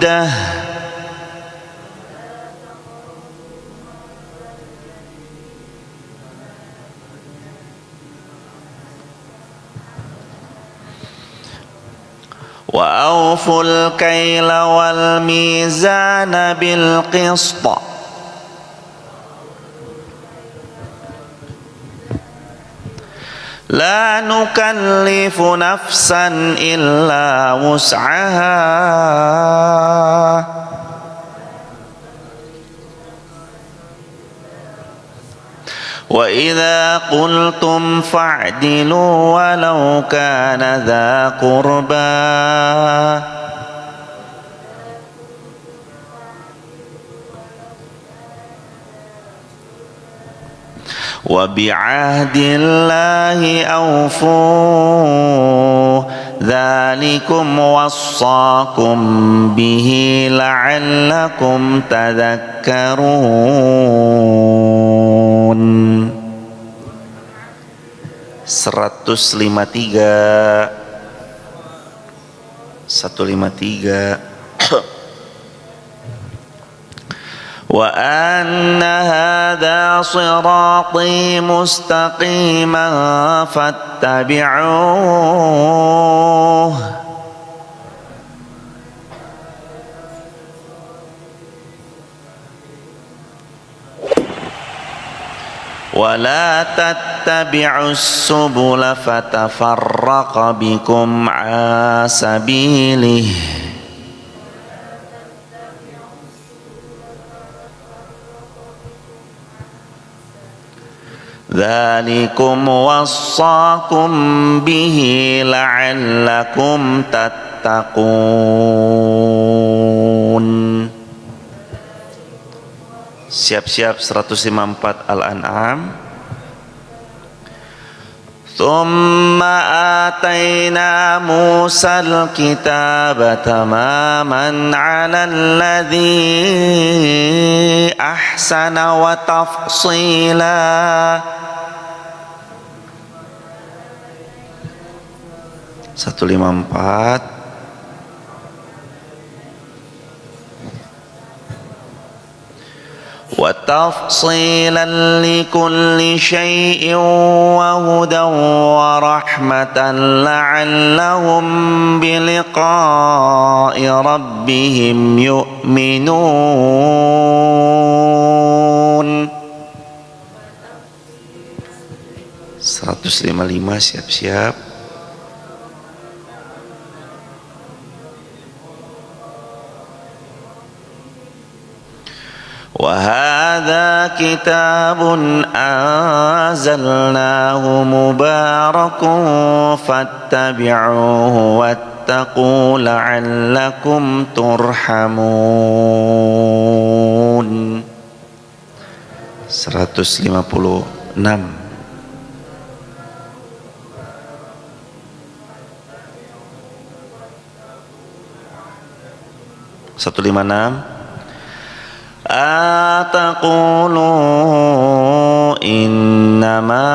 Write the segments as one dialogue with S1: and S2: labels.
S1: عبده وأوفوا الكيل والميزان بالقسط لا نكلف نفسا إلا وسعها وإذا قلتم فاعدلوا ولو كان ذا قربى وبعهد الله أوفوا ذلكم وصاكم به لعلكم تذكرون. 153 وأن هذا صراطي مستقيما فاتبعوه ولا تتبعوا السبل فتفرق بكم عن سبيله ذلكم وصاكم به لعلكم تتقون. Siap-siap 154 Al-An'am. ثم آتينا موسى الكتاب تماما على الذي أحسن وتفصيلا 154 وتفصيلا لكل شيء وهدى ورحمة لعلهم بلقاء ربهم يؤمنون. 155 siap-siap. وهذا كتاب أنزلناه مبارك فاتبعوه واتقوا لعلكم ترحمون. 156 156 أتقولوا إنما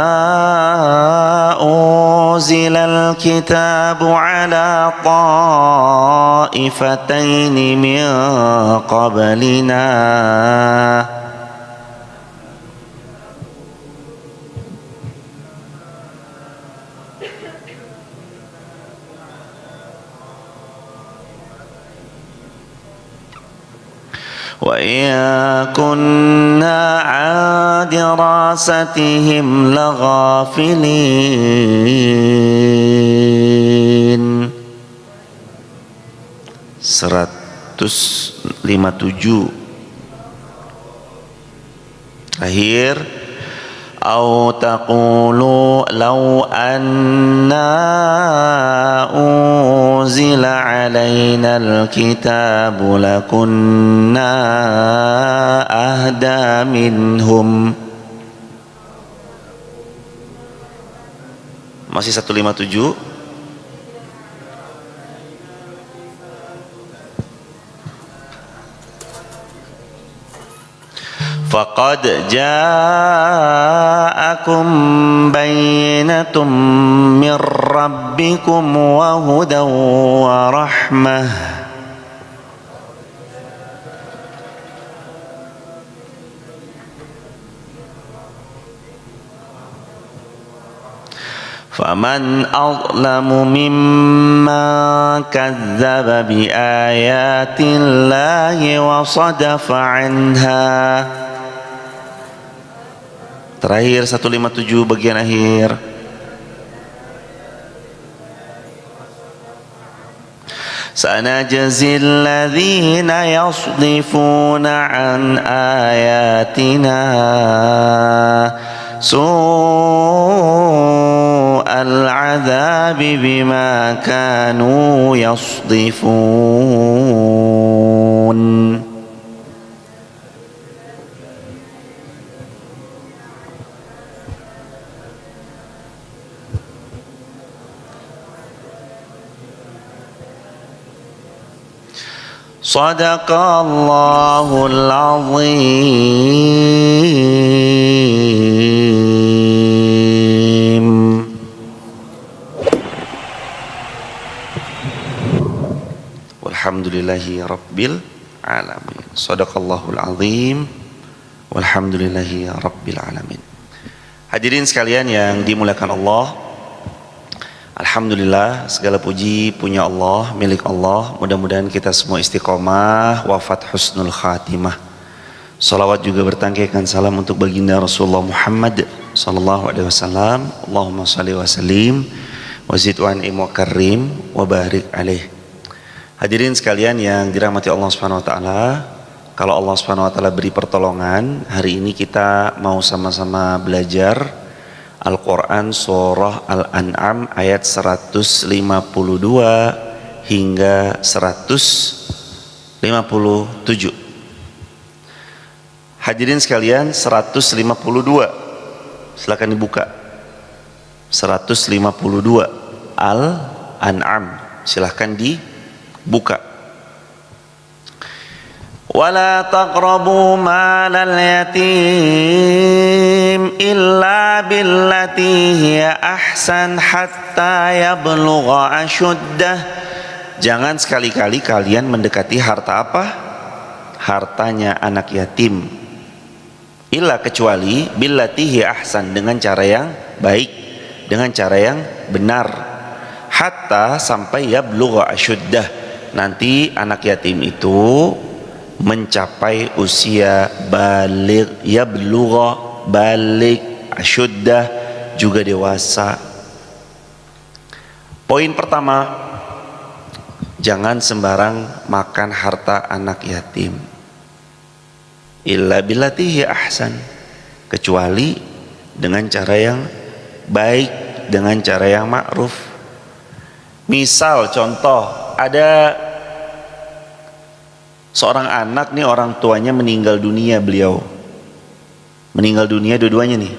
S1: أنزل الكتاب على طائفتين من قبلنا وإن كنا عن دراستهم لغافلين. 157 terakhir. أو تقولوا لو أنا أنزل علينا الكتاب لكنا أهدى منهم. Masih 157. فقد جاءكم بينة من ربكم وهدى ورحمة Faman azlamu mimman kadzdzaba bi ayatillahi wa sadafa anha. Terakhir 157 bagian akhir. Sanajzil ladzina yasdifuna an ayatina su'al adzabi bima kanu yasdifun. Sadaqallahul azim. Walhamdulillahi rabbil alamin. Sadaqallahul azim. Walhamdulillahi rabbil alamin. Hadirin sekalian yang dimuliakan Allah, alhamdulillah, segala puji punya Allah, milik Allah. Mudah-mudahan kita semua istiqomah, wafat husnul khatimah. Salawat juga bertangkaikan salam untuk baginda Rasulullah Muhammad sallallahu alaihi wasallam. Allahumma shalli wa sallim wa zid wa an'im wa karim wa barik alaih. Hadirin sekalian yang dirahmati Allah Subhanahu wa taala, kalau Allah Subhanahu wa taala beri pertolongan, hari ini kita mau sama-sama belajar Al-Quran Surah Al-An'am ayat 152 hingga 157. Hadirin sekalian, 152, silakan dibuka. 152 Al-An'am, silahkan dibuka. Wala taqrabu malal yatim illa billati hiya ahsan hatta yablugha ashuddah. Jangan sekali-kali kalian mendekati harta apa? Hartanya anak yatim. Illa, kecuali billati hiya ahsan, dengan cara yang baik, dengan cara yang benar. Hatta, sampai yablugha ashuddah, nanti anak yatim itu mencapai usia baligh, yablugha, baligh, asyuddah, juga dewasa. Poin pertama, jangan sembarang makan harta anak yatim. Illa billati hiya ahsan, kecuali dengan cara yang baik, dengan cara yang ma'ruf. Misal contoh, ada seorang anak nih, orang tuanya meninggal dunia, beliau meninggal dunia dua-duanya nih.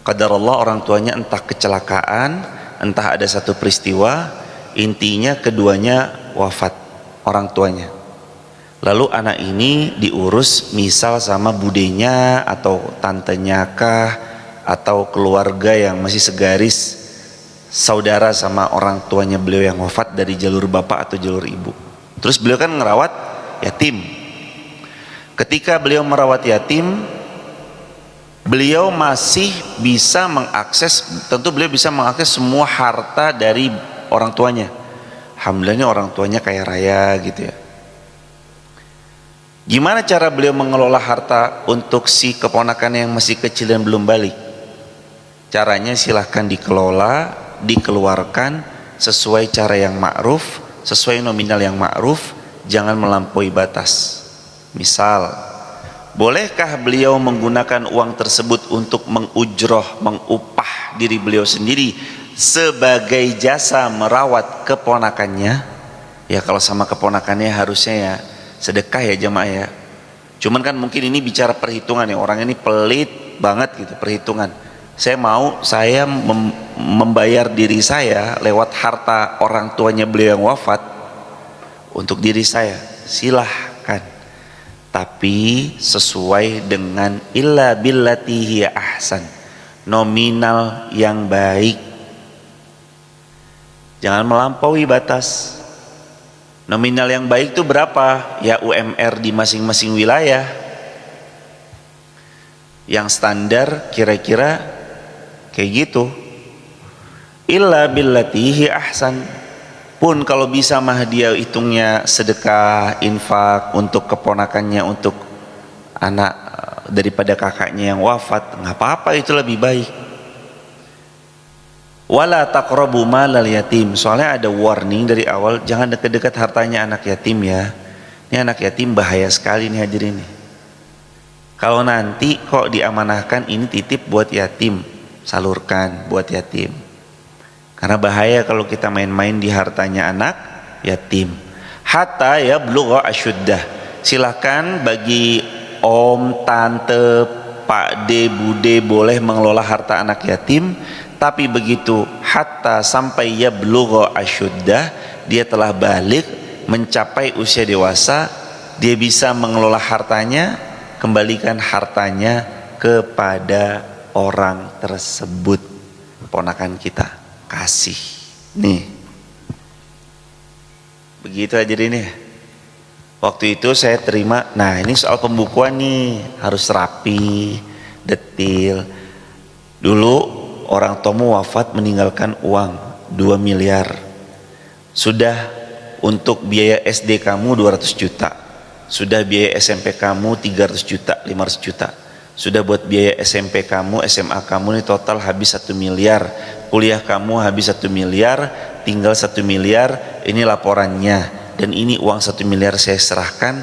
S1: Qadarullah, orang tuanya entah kecelakaan, entah ada satu peristiwa, intinya keduanya wafat, orang tuanya. Lalu anak ini diurus misal sama budenya atau tantenya kah, atau keluarga yang masih segaris saudara sama orang tuanya beliau yang wafat dari jalur bapak atau jalur ibu. Terus beliau kan ngerawat yatim. Ketika beliau merawat yatim, beliau masih bisa mengakses, tentu beliau bisa mengakses semua harta dari orang tuanya. Alhamdulillahnya orang tuanya kaya raya gitu ya. Gimana cara beliau mengelola harta untuk si keponakan yang masih kecil dan belum balik? Caranya silahkan dikelola, dikeluarkan sesuai cara yang ma'ruf, sesuai nominal yang ma'ruf, jangan melampaui batas. Misal, bolehkah beliau menggunakan uang tersebut untuk mengujroh, mengupah diri beliau sendiri sebagai jasa merawat keponakannya? Ya kalau sama keponakannya harusnya ya sedekah ya jemaah ya. Cuman kan mungkin ini bicara perhitungan ya, orang ini pelit banget gitu perhitungan. Saya membayar diri saya lewat harta orang tuanya beliau yang wafat untuk diri saya, silahkan, tapi sesuai dengan illa billati hiya ahsan, nominal yang baik, jangan melampaui batas. Nominal yang baik itu berapa? Ya UMR di masing-masing wilayah. Yang standar kira-kira kayak gitu. illa billatihi ahsan. Pun kalau bisa mah dia hitungnya sedekah, infak untuk keponakannya, untuk anak daripada kakaknya yang wafat, nggak apa-apa, itu lebih baik. Wala taqrabu malal yatim, soalnya ada warning dari awal, jangan dekat-dekat hartanya anak yatim ya. Ini anak yatim bahaya sekali nih hadirin nih. Kalau nanti kok diamanahkan ini titip buat yatim, salurkan buat yatim. Karena bahaya kalau kita main-main di hartanya anak yatim. Hatta ya blugha asyuddah. Silakan bagi om, tante, pak de, bude boleh mengelola harta anak yatim, tapi begitu hatta sampai ya blugha asyuddah, dia telah balik, mencapai usia dewasa, dia bisa mengelola hartanya, kembalikan hartanya kepada orang tersebut, ponakan kita. Kasih nih, begitu aja ini. Waktu itu saya terima, nah ini soal pembukuan nih harus rapi, detil. Dulu orang tuamu wafat meninggalkan uang 2 miliar, sudah untuk biaya SD kamu 200 juta, sudah biaya SMP kamu 300 juta, 500 juta, sudah buat biaya SMP kamu, SMA kamu ini total habis 1 miliar, kuliah kamu habis 1 miliar, tinggal 1 miliar, ini laporannya, dan ini uang 1 miliar saya serahkan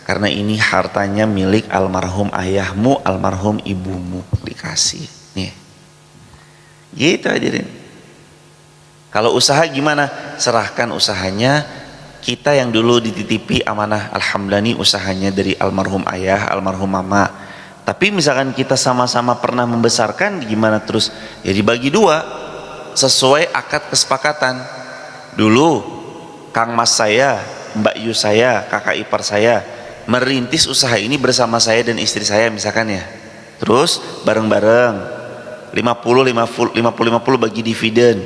S1: karena ini hartanya milik almarhum ayahmu, almarhum ibumu, dikasih nih, gitu aja deh. Kalau usaha gimana? Serahkan usahanya. Kita yang dulu dititipi amanah, alhamdulillah usahanya dari almarhum ayah, almarhum mama. Tapi misalkan kita sama-sama pernah membesarkan, gimana terus? Ya dibagi 2 sesuai akad kesepakatan. Dulu Kang Mas saya, Mbak Yu saya, kakak ipar saya merintis usaha ini bersama saya dan istri saya misalkan ya. Terus bareng-bareng 50-50 bagi dividen,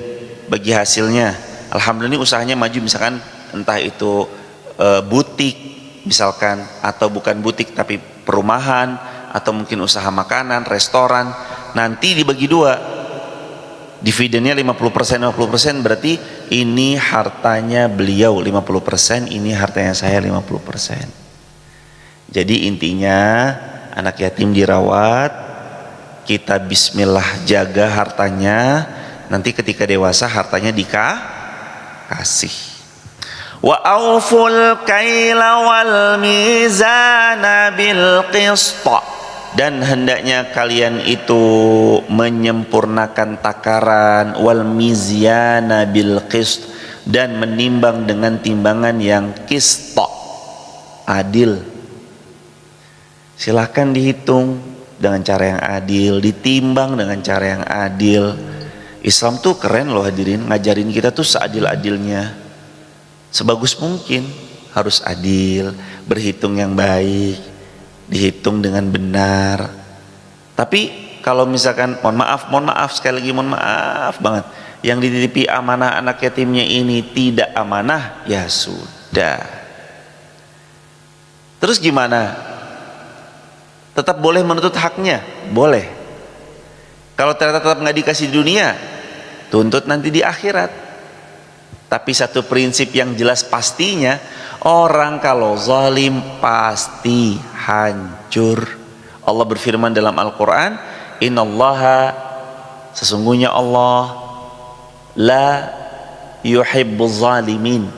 S1: bagi hasilnya. Alhamdulillah usahanya maju, misalkan entah itu butik misalkan, atau bukan butik tapi perumahan, atau mungkin usaha makanan, restoran. Nanti dibagi 2, dividennya 50%, 50%, berarti ini hartanya beliau 50%, ini hartanya saya 50%. Jadi intinya anak yatim dirawat, kita bismillah jaga hartanya, nanti ketika dewasa hartanya dikasih. Wa auful kaila wal mizana bil qista, dan hendaknya kalian itu menyempurnakan takaran, wal mizyana bil qist, dan menimbang dengan timbangan yang qista, adil. Silahkan dihitung dengan cara yang adil, ditimbang dengan cara yang adil. Islam tuh keren loh hadirin, ngajarin kita tuh seadil-adilnya, sebagus mungkin, harus adil, berhitung yang baik, dihitung dengan benar. Tapi kalau misalkan mohon maaf sekali lagi, mohon maaf banget, yang dititipi amanah anak yatimnya ini tidak amanah, ya sudah. Terus gimana? Tetap boleh menuntut haknya? Boleh. Kalau ternyata tetap nggak dikasih di dunia, tuntut nanti di akhirat. Tapi satu prinsip yang jelas pastinya, orang kalau zalim pasti hancur. Allah berfirman dalam Al-Quran, innallaha, sesungguhnya Allah, la yuhibbuz zalimin,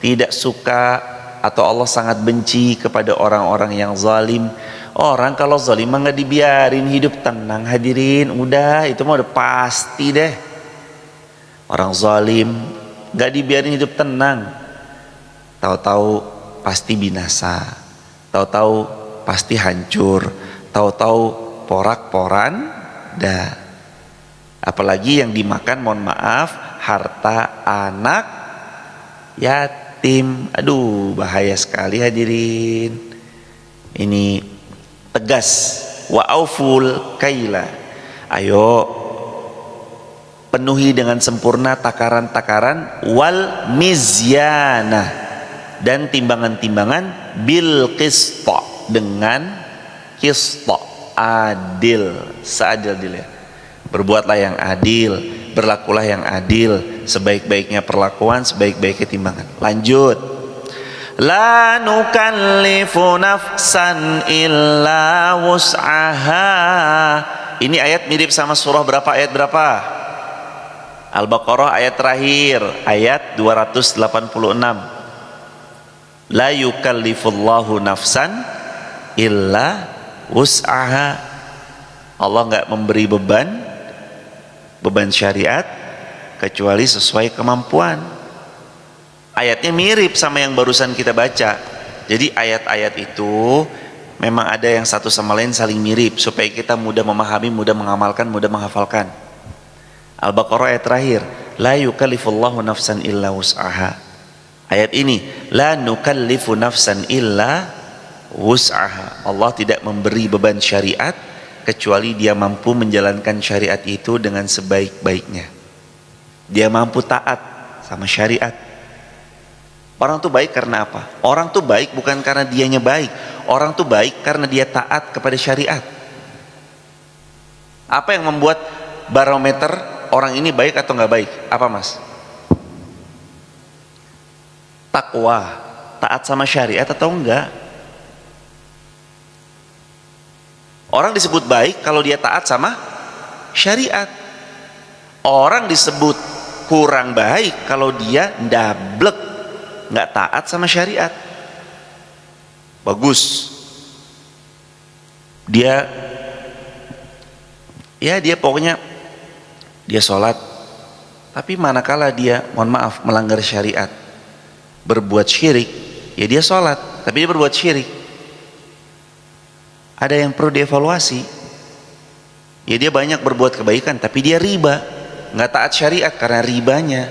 S1: tidak suka atau Allah sangat benci kepada orang-orang yang zalim. Orang kalau zalim mah nggak dibiarin hidup tenang hadirin, udah itu mah udah pasti deh. Orang zalim nggak dibiarin hidup tenang, tahu-tahu pasti binasa, tahu-tahu pasti hancur, tahu-tahu porak-poranda. Apalagi yang dimakan, mohon maaf, harta anak yatim. Aduh, bahaya sekali hadirin. Ini tegas, wa auful kaila. Ayo penuhi dengan sempurna takaran-takaran, wal mizyana, dan timbangan-timbangan, bil qista, dengan qista, adil, seadil-adilnya. Berbuatlah yang adil, berlakulah yang adil, sebaik-baiknya perlakuan, sebaik-baiknya timbangan. Lanjut. La nukallifu nafsan illa wus'aha. Ini ayat mirip sama surah berapa? Ayat berapa? Al-Baqarah ayat terakhir, ayat 286. La yukallifullahu nafsan illa wus'aha. Allah nggak memberi beban syariat kecuali sesuai kemampuan. Ayatnya mirip sama yang barusan kita baca. Jadi ayat-ayat itu memang ada yang satu sama lain saling mirip supaya kita mudah memahami, mudah mengamalkan, mudah menghafalkan. Al-Baqarah ayat terakhir, la yukallifullahu nafsan illa wus'aha. Ayat ini, la nukallifu nafsan illa wus'aha. Allah tidak memberi beban syariat kecuali dia mampu menjalankan syariat itu dengan sebaik-baiknya. Dia mampu taat sama syariat. Orang tuh baik karena apa? Orang tuh baik bukan karena dianya baik. Orang tuh baik karena dia taat kepada syariat. Apa yang membuat barometer orang ini baik atau nggak baik? Apa mas? Takwa, taat sama syariat atau enggak? Orang disebut baik kalau dia taat sama syariat. Orang disebut kurang baik kalau dia ndablek, nggak taat sama syariat. Bagus. Dia pokoknya dia sholat, tapi manakala dia, mohon maaf, melanggar syariat, berbuat syirik, ya dia sholat tapi dia berbuat syirik, ada yang perlu dievaluasi. Ya dia banyak berbuat kebaikan tapi dia riba, nggak taat syariat karena ribanya,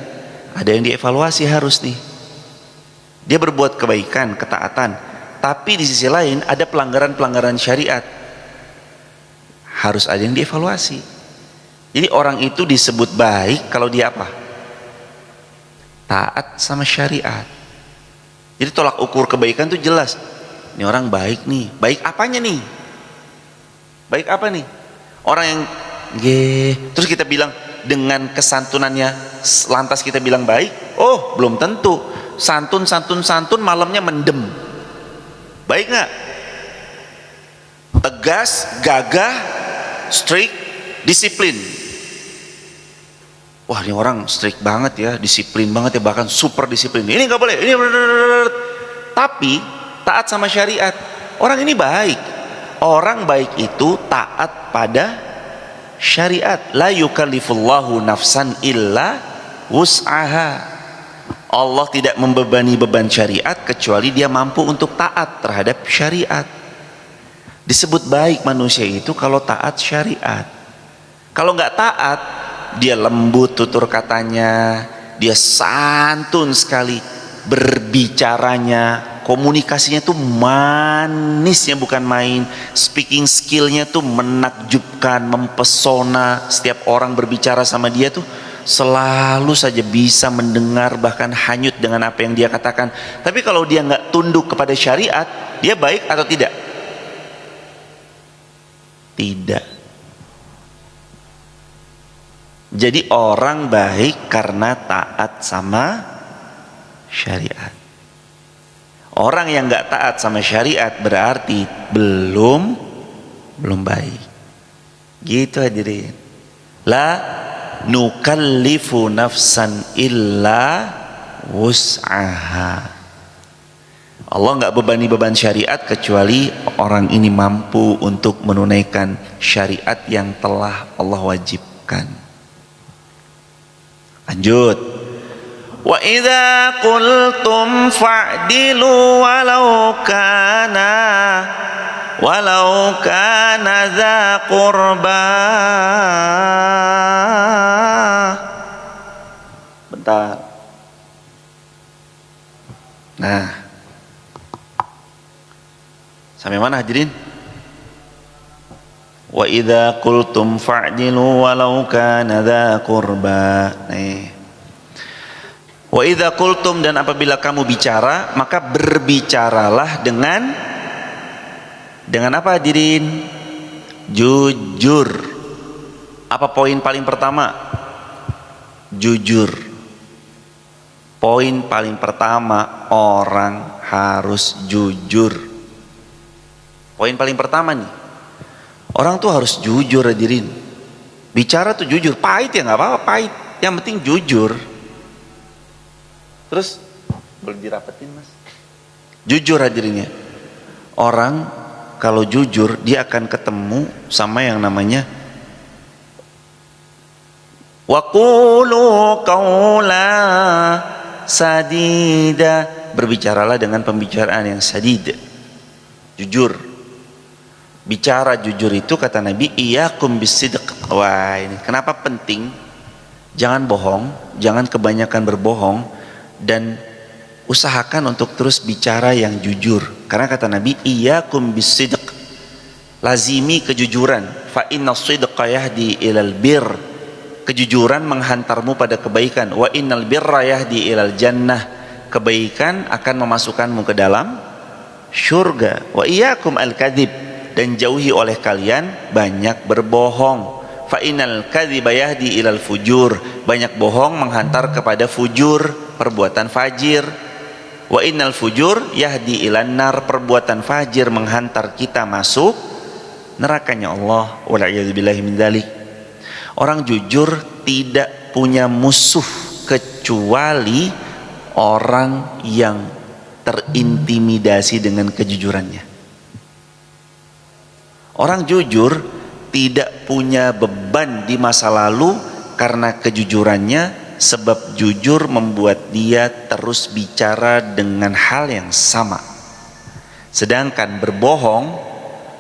S1: ada yang dievaluasi harus nih. Dia berbuat kebaikan, ketaatan, tapi di sisi lain ada pelanggaran-pelanggaran syariat, harus ada yang dievaluasi. Jadi orang itu disebut baik kalau dia apa? Taat sama syariat. Jadi tolak ukur kebaikan tuh jelas. Ini orang baik nih. Baik apanya nih? Baik apa nih? Orang yang terus kita bilang dengan kesantunannya lantas kita bilang baik? Oh, belum tentu. Santun malamnya mendem. Baik nggak? Tegas, gagah, strict, disiplin. Wah, ini orang strict banget ya, disiplin banget ya, bahkan super disiplin. Ini nggak boleh, ini tapi taat sama syariat. Orang ini baik. Orang baik itu taat pada syariat. La yukallifullahu nafsan illa wus'aha. Allah tidak membebani beban syariat kecuali dia mampu untuk taat terhadap syariat. Disebut baik manusia itu kalau taat syariat. Kalau nggak taat, dia lembut tutur katanya, dia santun sekali berbicaranya, komunikasinya tuh manisnya bukan main, speaking skillnya tuh menakjubkan, mempesona. Setiap orang berbicara sama dia tuh selalu saja bisa mendengar, bahkan hanyut dengan apa yang dia katakan. Tapi kalau dia nggak tunduk kepada syariat, dia baik atau tidak? Tidak. Jadi orang baik karena taat sama syariat. Orang yang nggak taat sama syariat berarti belum baik. Gitu hadirin. La nukallifu nafsan illa wus'aha. Allah nggak bebani beban syariat kecuali orang ini mampu untuk menunaikan syariat yang telah Allah wajibkan. Lanjut. Wa idza qultum fa'dilu walau kana dza qurba. Bentar. Nah, sampai mana hadirin? Wa idza qultum fa'dilu walau kana dza qurba. Nih. Wa idza qultum, dan apabila kamu bicara, maka berbicaralah dengan apa hadirin? Jujur. Apa poin paling pertama? jujur. Poin paling pertama, orang harus jujur. Poin paling pertama nih, orang tuh harus jujur, hadirin. Bicara tuh jujur, pahit ya nggak apa-apa, pahit, yang penting jujur. Terus boleh dirapetin mas? Jujur hadirin ya. Orang kalau jujur dia akan ketemu sama yang namanya waqulu qaula sadida, berbicaralah dengan pembicaraan yang sadid, jujur. Bicara jujur itu kata Nabi, iyyakum bisidq. Wah, ini kenapa penting? Jangan bohong, jangan kebanyakan berbohong, dan usahakan untuk terus bicara yang jujur. Karena kata Nabi, iyyakum bisidq, lazimi kejujuran. Fa inna sidqa yahdi ilal bir, kejujuran menghantarmu pada kebaikan. Wa innal birra yahdi ilal jannah, kebaikan akan memasukkanmu ke dalam syurga. Wa iyyakum al-kadzib, dan jauhi oleh kalian banyak berbohong. Fa innal kadziba yahdi ilal fujur, banyak bohong menghantar kepada fujur, perbuatan fajir. Wa innal fujur yahdi ilan nar, perbuatan fajir menghantar kita masuk nerakanya Allah. Wala'iyadzubillahi min dzalik. Orang jujur tidak punya musuh kecuali orang yang terintimidasi dengan kejujurannya. Orang jujur tidak punya beban di masa lalu karena kejujurannya, sebab jujur membuat dia terus bicara dengan hal yang sama. Sedangkan berbohong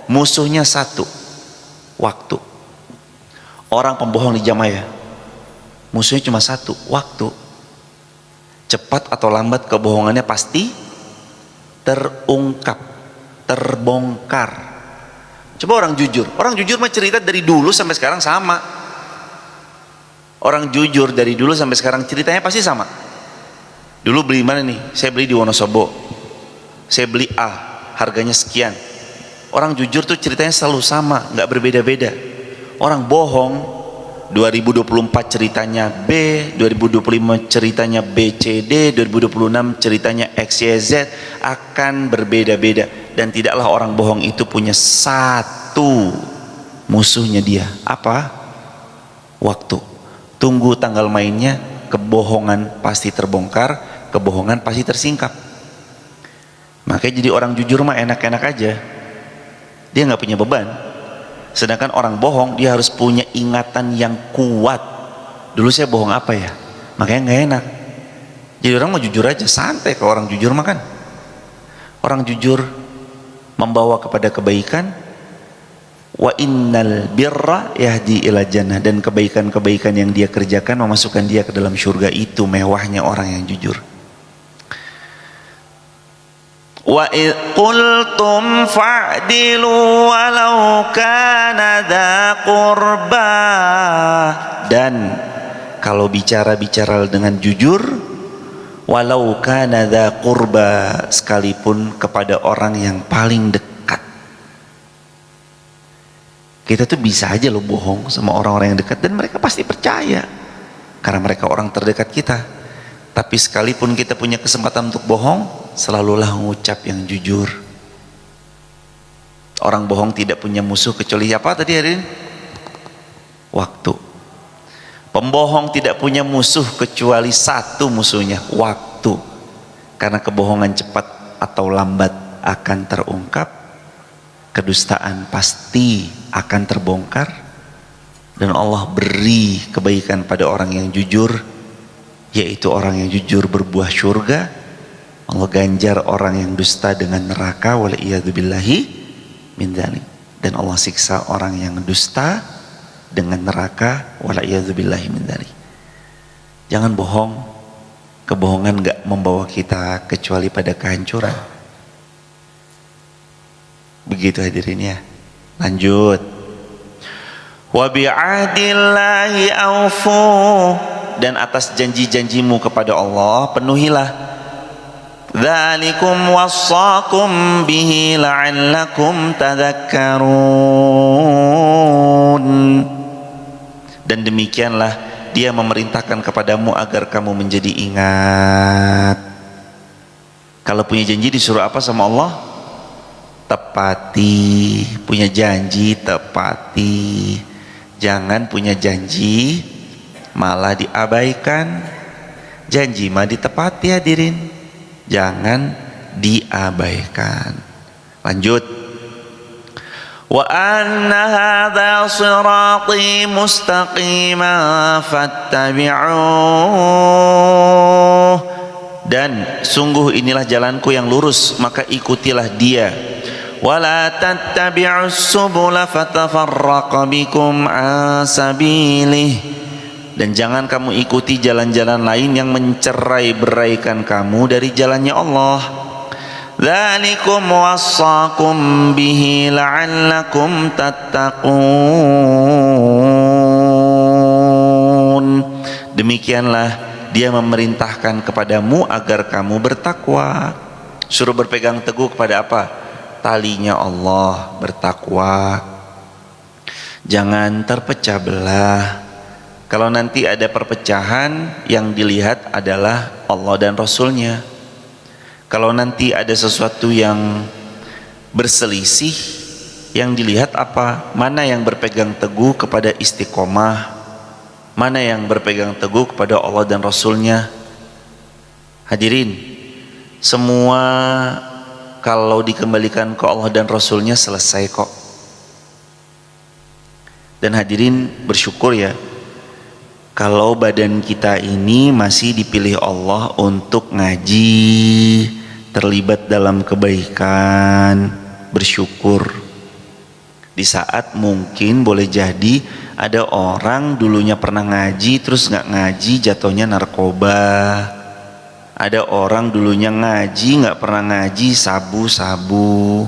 S1: musuhnya satu, waktu. Orang pembohong di Jamaya musuhnya cuma satu, waktu. Cepat atau lambat kebohongannya pasti terungkap, terbongkar. Coba orang jujur mah cerita dari dulu sampai sekarang sama. Orang jujur dari dulu sampai sekarang ceritanya pasti sama. Dulu beli mana nih? Saya beli di Wonosobo. Saya beli A, harganya sekian. Orang jujur tuh ceritanya selalu sama, nggak berbeda-beda. Orang bohong 2024 ceritanya B, 2025 ceritanya B, C, D, 2026 ceritanya X, Y, Z, akan berbeda-beda. Dan tidaklah orang bohong itu punya satu musuhnya dia. Apa? Waktu. Tunggu tanggal mainnya, kebohongan pasti terbongkar, kebohongan pasti tersingkap. Makanya jadi orang jujur mah enak-enak aja, dia nggak punya beban. Sedangkan orang bohong dia harus punya ingatan yang kuat. Dulu saya bohong apa ya, makanya nggak enak. Jadi orang mau jujur aja, santai. Kalau orang jujur makan, orang jujur membawa kepada kebaikan. Wa innal birra yahdi ila jannah, dan kebaikan-kebaikan yang dia kerjakan memasukkan dia ke dalam surga. Itu mewahnya orang yang jujur. Wa qultum fa'dilu walau kana dza qurba, dan kalau bicara dengan jujur, walau kana dza qurba, sekalipun kepada orang yang paling dekat. Kita tuh bisa aja loh bohong sama orang-orang yang dekat dan mereka pasti percaya karena mereka orang terdekat kita. Tapi sekalipun kita punya kesempatan untuk bohong, selalulah mengucap yang jujur. Orang bohong tidak punya musuh kecuali apa tadi hari ini? Waktu. Pembohong tidak punya musuh kecuali satu musuhnya, waktu. Karena kebohongan cepat atau lambat akan terungkap, kedustaan pasti akan terbongkar, dan Allah beri kebaikan pada orang yang jujur, yaitu orang yang jujur berbuah syurga. Allah ganjar orang yang dusta dengan neraka, wal'iyadzubillahi min dzalik. Dan Allah siksa orang yang dusta dengan neraka, wal'iyadzubillahi min dzalik. Jangan bohong. Kebohongan gak membawa kita kecuali pada kehancuran. Begitu hadirin ya. Lanjut. Wa bi'ahdillahi aufu, dan atas janji-janjimu kepada Allah penuhilah. Dzalikum wassaqum bihi la'allakum tadhakkarun, dan demikianlah Dia memerintahkan kepadamu agar kamu menjadi ingat. Kalau punya janji disuruh apa sama Allah? Tepati. Punya janji tepati. Jangan punya janji malah diabaikan. Janji mah ditepati hadirin, jangan diabaikan. Lanjut. Wa anna hadza sirati mustaqiman fattabi'uh, dan sungguh inilah jalanku yang lurus, maka ikutilah dia. Wala tattabi'us subula fatafarraqa bikum an sabilih, dan jangan kamu ikuti jalan-jalan lain yang mencerai-beraikan kamu dari jalannya Allah. Dzalikum wassaqum bihi la'allakum tattaqun. Demikianlah dia memerintahkan kepadamu agar kamu bertakwa. Suruh berpegang teguh kepada apa? Talinya Allah, bertakwa. Jangan terpecah belah. Kalau nanti ada perpecahan, yang dilihat adalah Allah dan Rasulnya. Kalau nanti ada sesuatu yang berselisih, yang dilihat apa? Mana yang berpegang teguh kepada istiqomah, mana yang berpegang teguh kepada Allah dan Rasulnya. Hadirin, semua kalau dikembalikan ke Allah dan Rasulnya selesai kok. Dan hadirin bersyukur ya, kalau badan kita ini masih dipilih Allah untuk ngaji, terlibat dalam kebaikan, bersyukur. Di saat mungkin boleh jadi ada orang dulunya pernah ngaji terus nggak ngaji, jatuhnya narkoba. Ada orang dulunya ngaji nggak pernah ngaji, sabu-sabu.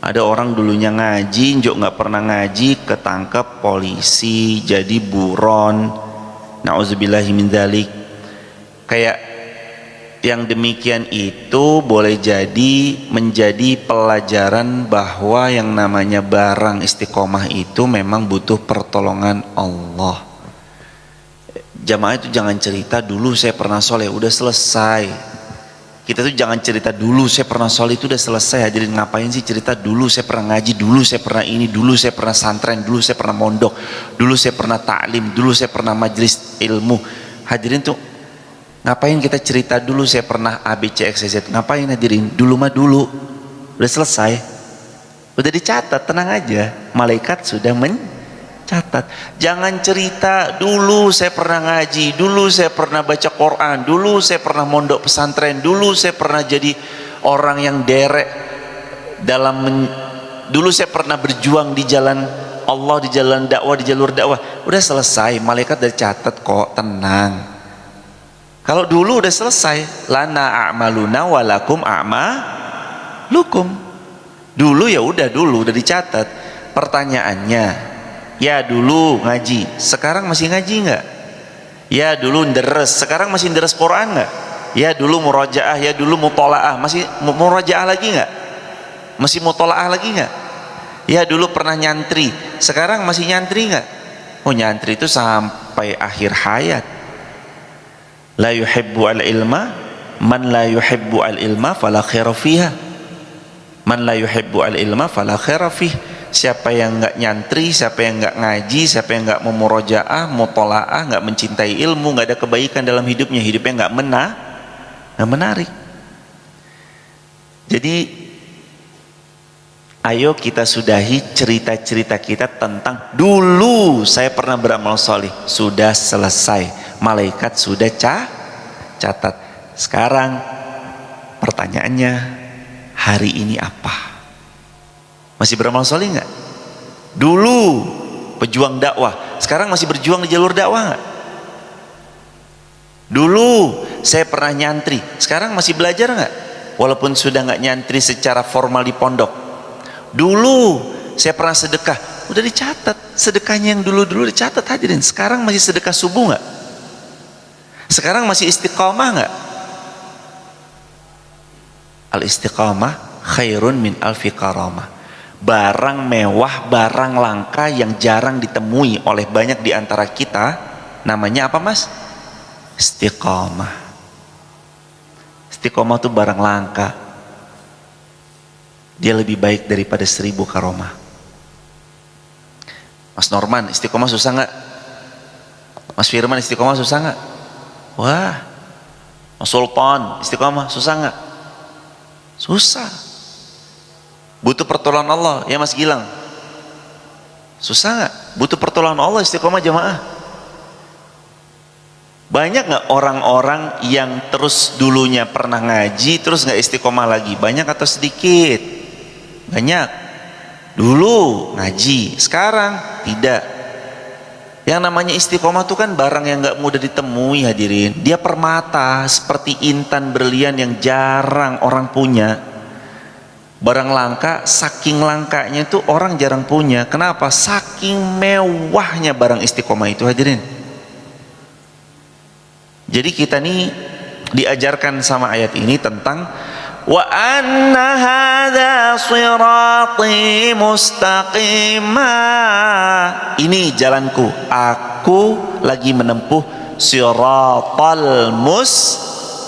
S1: Ada orang dulunya ngaji, njok nggak pernah ngaji, ketangkep polisi, jadi buron. Na'udzubillahi min dzalik. Kayak yang demikian itu boleh jadi menjadi pelajaran bahwa yang namanya barang istiqomah itu memang butuh pertolongan Allah. Jamaah itu jangan cerita dulu saya pernah soleh, udah selesai. Kita tuh jangan cerita dulu saya pernah soleh itu udah selesai. Hadirin, ngapain sih cerita dulu saya pernah ngaji, dulu saya pernah ini, dulu saya pernah santren, dulu saya pernah mondok, dulu saya pernah taklim, dulu saya pernah majelis ilmu. Hadirin tuh ngapain kita cerita dulu saya pernah ABCXZ? Ngapain hadirin? Dulu mah dulu. Udah selesai. Udah dicatat, tenang aja. Malaikat sudah mencatat. Jangan cerita dulu saya pernah ngaji, dulu saya pernah baca Quran, dulu saya pernah mondok pesantren, dulu saya pernah jadi orang yang derek dulu saya pernah berjuang di jalan Allah, di jalan dakwah, di jalur dakwah. Udah selesai, malaikat udah catat kok, tenang. Kalau dulu udah selesai, lana a'maluna walakum a'malukum. Dulu ya udah dicatat. Pertanyaannya, ya dulu ngaji, sekarang masih ngaji nggak? Ya dulu deres, sekarang masih deres Quran nggak? Ya dulu murajaah, ya dulu mutolaah, masih murajaah lagi nggak? Masih mutolaah lagi nggak? Ya dulu pernah nyantri, sekarang masih nyantri nggak? Oh nyantri itu sampai akhir hayat. La yuhibbu al-ilma man la yuhibbu al-ilma fala khaira fiha. Man la yuhibbu al-ilma fala khaira fiha. Siapa yang enggak nyantri, siapa yang enggak ngaji, siapa yang enggak memurajaah, mutolaah, enggak mencintai ilmu, enggak ada kebaikan dalam hidupnya enggak menarik. Jadi ayo kita sudahi cerita-cerita kita tentang dulu saya pernah beramal soleh. Sudah selesai, malaikat sudah catat. Sekarang pertanyaannya, hari ini apa? Masih beramal soleh nggak? Dulu pejuang dakwah, sekarang masih berjuang di jalur dakwah nggak? Dulu saya pernah nyantri, sekarang masih belajar nggak? Walaupun sudah nggak nyantri secara formal di pondok. Dulu saya pernah sedekah, udah dicatat. Sedekahnya yang dulu-dulu dicatat hadirin. Sekarang masih sedekah subuh nggak? Sekarang masih istiqamah nggak? Al istiqamah khairun min alfi karamah. Barang mewah, barang langka yang jarang ditemui oleh banyak di antara kita Namanya apa mas? Istiqomah. Istiqomah itu barang langka. Dia lebih baik daripada 1000 karomah. Mas Norman, istiqomah susah nggak? Mas Firman, istiqomah susah nggak? Wah. Mas Sultan, istiqomah susah nggak? Susah. Butuh pertolongan Allah, ya Mas Gilang. Susah nggak? Butuh pertolongan Allah istiqomah jamaah. Banyak nggak orang-orang yang terus dulunya pernah ngaji terus nggak istiqomah lagi? Banyak atau sedikit? Banyak. Dulu ngaji, sekarang tidak. Yang namanya istiqomah itu kan barang yang nggak mudah ditemui hadirin. Dia permata seperti intan berlian yang jarang orang punya. Barang langka, saking langkanya itu orang jarang punya. Kenapa? Saking mewahnya barang istiqomah itu hadirin. Jadi kita nih diajarkan sama ayat ini tentang wa anna hadza sirati mustaqima. Ini jalanku, aku lagi menempuh siratal mustaqim.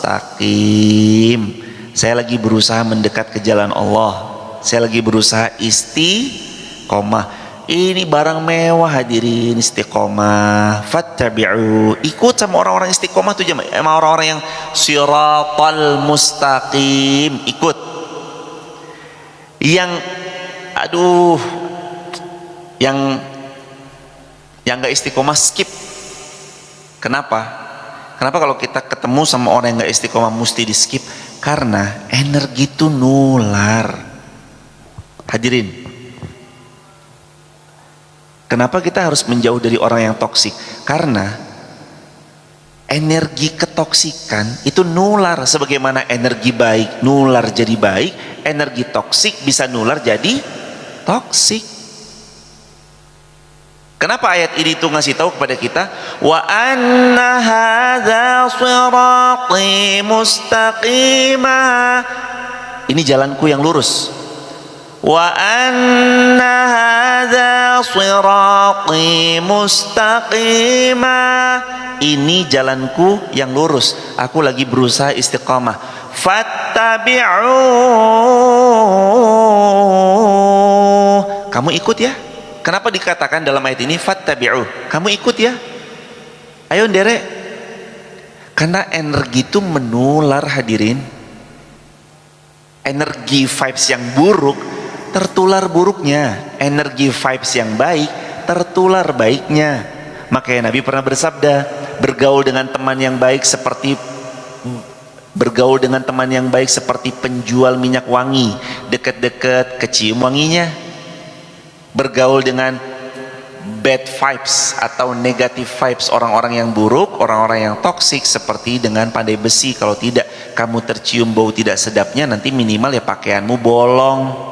S1: Saya lagi berusaha mendekat ke jalan Allah. Saya lagi berusaha istiqomah. Ini barang mewah hadirin, istiqomah. Fattabi'u, ikut sama orang-orang istiqomah tuh jemaah, sama orang-orang yang siratal mustaqim, ikut. Yang yang gak istiqomah skip. Kenapa? Kenapa kalau kita ketemu sama orang yang gak istiqomah mesti di skip? Karena energi itu nular hadirin. Kenapa kita harus menjauh dari orang yang toksik? Karena energi ketoksikan itu nular. Sebagaimana energi baik nular jadi baik, energi toksik bisa nular jadi toksik. Kenapa ayat ini tuh ngasih tahu kepada kita wa anna hadza sirati mustaqima. Ini jalanku yang lurus. Wa anna hadza sirati mustaqima. Ini jalanku yang lurus. Aku lagi berusaha istiqamah. Fattabi'u. Kamu ikut ya. Kenapa dikatakan dalam ayat ini fattabi'u? Kamu ikut ya. Ayo nderek. Karena energi itu menular hadirin. Energi vibes yang buruk tertular buruknya, energi vibes yang baik tertular baiknya. Makanya Nabi pernah bersabda, bergaul dengan teman yang baik seperti penjual minyak wangi, dekat-dekat kecium wanginya. Bergaul dengan bad vibes atau negative vibes, orang-orang yang buruk, orang-orang yang toksik, seperti dengan pandai besi. Kalau tidak kamu tercium bau tidak sedapnya, nanti minimal ya pakaianmu bolong.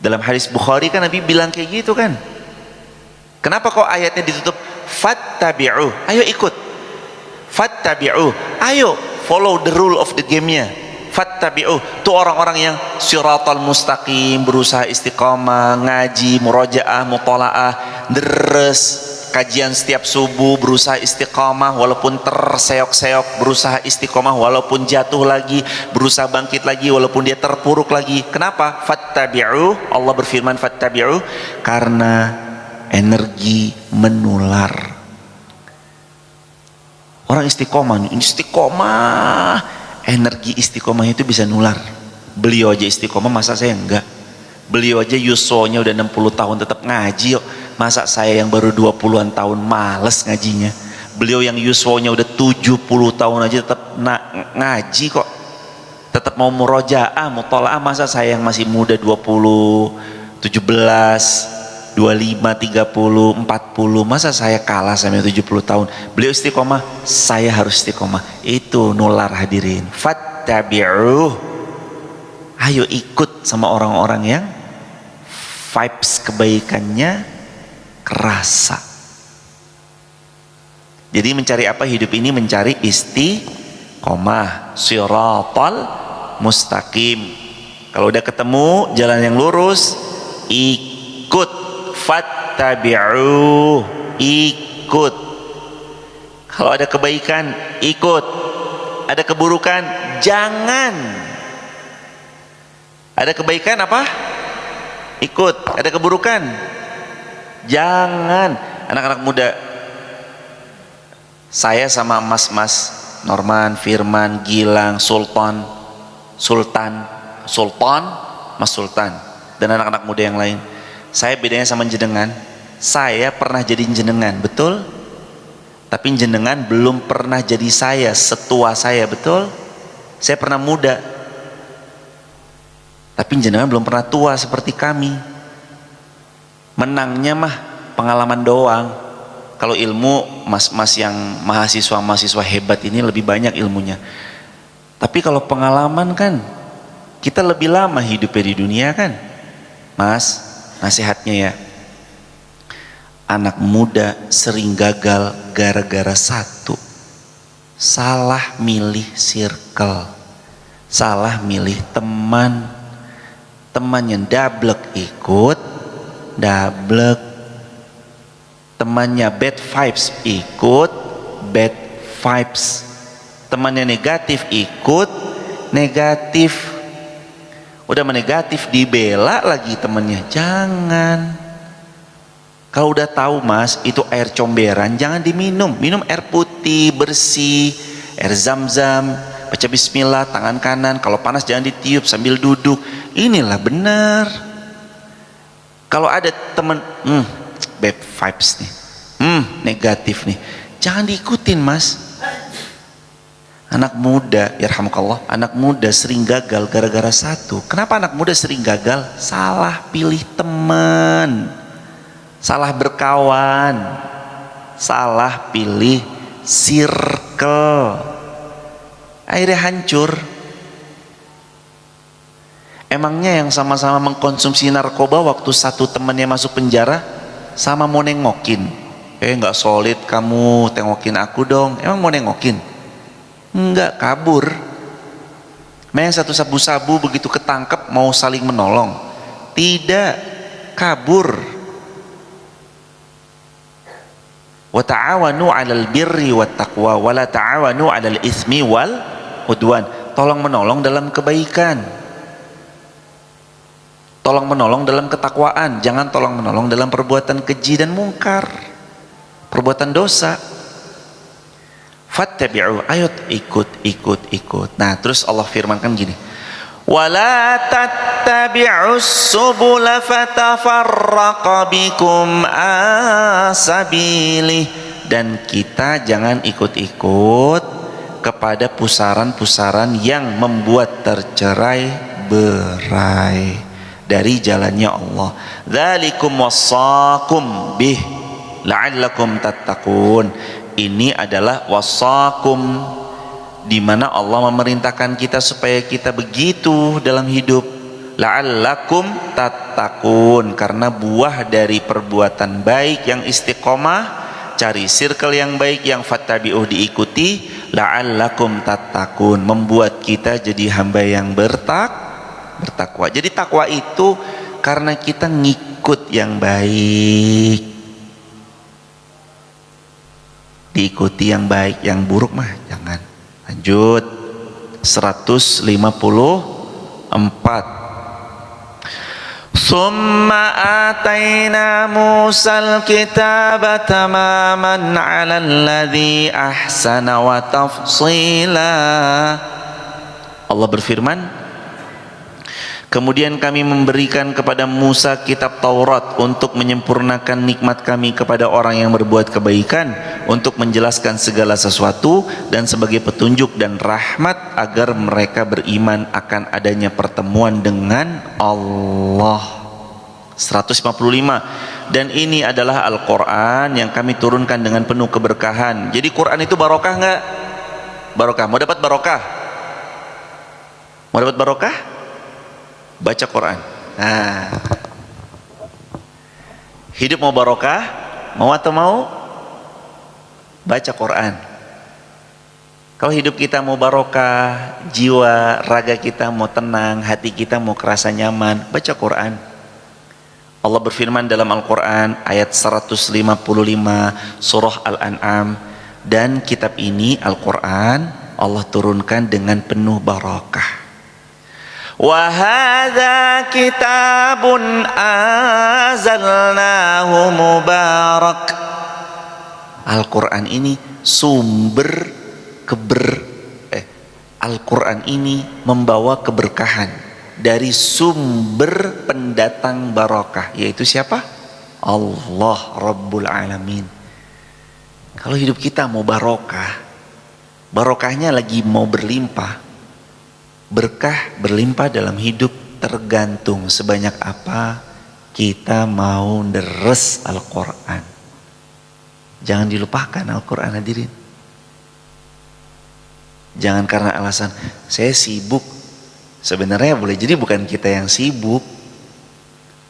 S1: Dalam hadis Bukhari kan Nabi bilang kayak gitu kan. Kenapa kok ayatnya ditutup fattabi'u? Ayo ikut. Fattabi'u. Ayo follow the rule of the game-nya. Fattabi'u. Itu orang-orang yang siratal mustaqim, berusaha istiqamah, ngaji, murajaah, mutalaah, deres, kajian setiap subuh, berusaha istiqamah walaupun terseok-seok, berusaha istiqamah walaupun jatuh lagi, berusaha bangkit lagi walaupun dia terpuruk lagi. Kenapa? Fattabi'u. Allah berfirman fattabi'u karena energi menular. Orang istiqomah, energi istiqomahnya itu bisa nular. Beliau aja istiqomah, masa saya enggak? Beliau aja yuswonya udah 60 tahun tetap ngaji yuk. Masa saya yang baru 20-an tahun males ngajinya? Beliau yang yuswonya udah 70 tahun aja tetap ngaji kok. Tetap mau murojaah, mutolaah. Masa saya yang masih muda 20, 17, 25, 30, 40, masa saya kalah sampai 70 tahun? Beliau istiqomah, saya harus istiqomah. Itu nular hadirin. Fattabi'u. Ayo ikut sama orang-orang yang vibes kebaikannya kerasa. Jadi mencari apa hidup ini? Mencari istiqomah, siratal mustaqim. Kalau udah ketemu jalan yang lurus, ikut. Fattabi'u, ikut. Kalau ada kebaikan ikut, ada keburukan jangan. Ada kebaikan apa? Ikut. Ada keburukan jangan. Anak-anak muda, saya sama mas-mas Norman, Firman, Gilang, Sultan, Mas Sultan, dan anak-anak muda yang lain, saya bedanya sama jenengan, saya pernah jadi jenengan, betul? Tapi jenengan belum pernah jadi saya, setua saya, betul? Saya pernah muda, tapi jenengan belum pernah tua seperti kami. Menangnya mah pengalaman doang. Kalau ilmu, mas-mas yang mahasiswa hebat ini lebih banyak ilmunya. Tapi kalau pengalaman kan, kita lebih lama hidupnya di dunia kan. Mas, nasihatnya ya, anak muda sering gagal gara-gara satu, salah milih circle, salah milih teman. Temannya dablek ikut, dablek. Temannya bad vibes ikut, bad vibes. Temannya negatif ikut, negatif. Udah menegatif dibela lagi temannya. Jangan. Kalau udah tahu mas itu air comberan, jangan diminum. Minum air putih bersih, air zam-zam, baca bismillah, tangan kanan. Kalau panas jangan ditiup sambil duduk. Inilah benar. Kalau ada teman bad vibes nih, negatif nih, jangan diikutin mas. Anak muda, yarhamukallah, anak muda sering gagal gara-gara satu. Kenapa anak muda sering gagal? Salah pilih teman, salah berkawan, salah pilih circle, akhirnya hancur. Emangnya yang sama-sama mengkonsumsi narkoba waktu satu temannya masuk penjara sama mau nengokin, nggak solid kamu, tengokin aku dong. Emang mau nengokin? Enggak, kabur. Memang satu sabu-sabu begitu ketangkep mau saling menolong? Tidak, kabur. Wa ta'awanu 'alal birri wat taqwa wa la ta'awanu 'alal itsmi wal udwan. Tolong menolong dalam kebaikan, tolong menolong dalam ketakwaan, jangan tolong menolong dalam perbuatan keji dan mungkar, perbuatan dosa. Fattabi'u, ayo ikut. Nah, terus Allah firmankan gini, wala tattabi'us subula fatafarraqa bikum asabilih. Dan kita jangan ikut-ikut kepada pusaran-pusaran yang membuat tercerai berai dari jalannya Allah. Dzalikum wassaqum bih la'allakum tattaqun. Ini adalah wasakum, di mana Allah memerintahkan kita supaya kita begitu dalam hidup. La'allakum tattaqun, karena buah dari perbuatan baik yang istiqomah, cari circle yang baik, yang fattabi'uh diikuti, la'allakum tattaqun, membuat kita jadi hamba yang bertakwa. Jadi takwa itu karena kita ngikut yang baik, diikuti yang baik, yang buruk mah jangan. Lanjut 154. Summa ataina Musal kitaba tamaman 'alal ladzi ahsana wa tafsila. Allah berfirman, kemudian kami memberikan kepada Musa kitab Taurat untuk menyempurnakan nikmat kami kepada orang yang berbuat kebaikan, untuk menjelaskan segala sesuatu dan sebagai petunjuk dan rahmat agar mereka beriman akan adanya pertemuan dengan Allah. 155. Dan ini adalah Al-Quran yang kami turunkan dengan penuh keberkahan. Jadi Quran itu barokah nggak? Barokah. Mau dapat barokah? Mau dapat barokah? Baca Quran. Nah, hidup mau barokah, mau atau mau? Baca Quran. Kalau hidup kita mau barokah, jiwa raga kita mau tenang, hati kita mau kerasa nyaman, baca Quran. Allah berfirman dalam Al-Quran ayat 155 surah Al-An'am, Dan kitab ini Al-Quran Allah turunkan dengan penuh barakah. Wa hadza kitabun anzalnahu mubarak. Al-Quran ini sumber Al-Quran ini membawa keberkahan dari sumber pendatang barakah, yaitu siapa? Allah Rabbul Alamin. Kalau hidup kita mau barokah, barokahnya lagi mau berlimpah, berkah berlimpah dalam hidup tergantung sebanyak apa kita mau deres Al-Quran. Jangan dilupakan Al-Quran, hadirin. Jangan karena alasan saya sibuk. Sebenarnya boleh jadi bukan kita yang sibuk,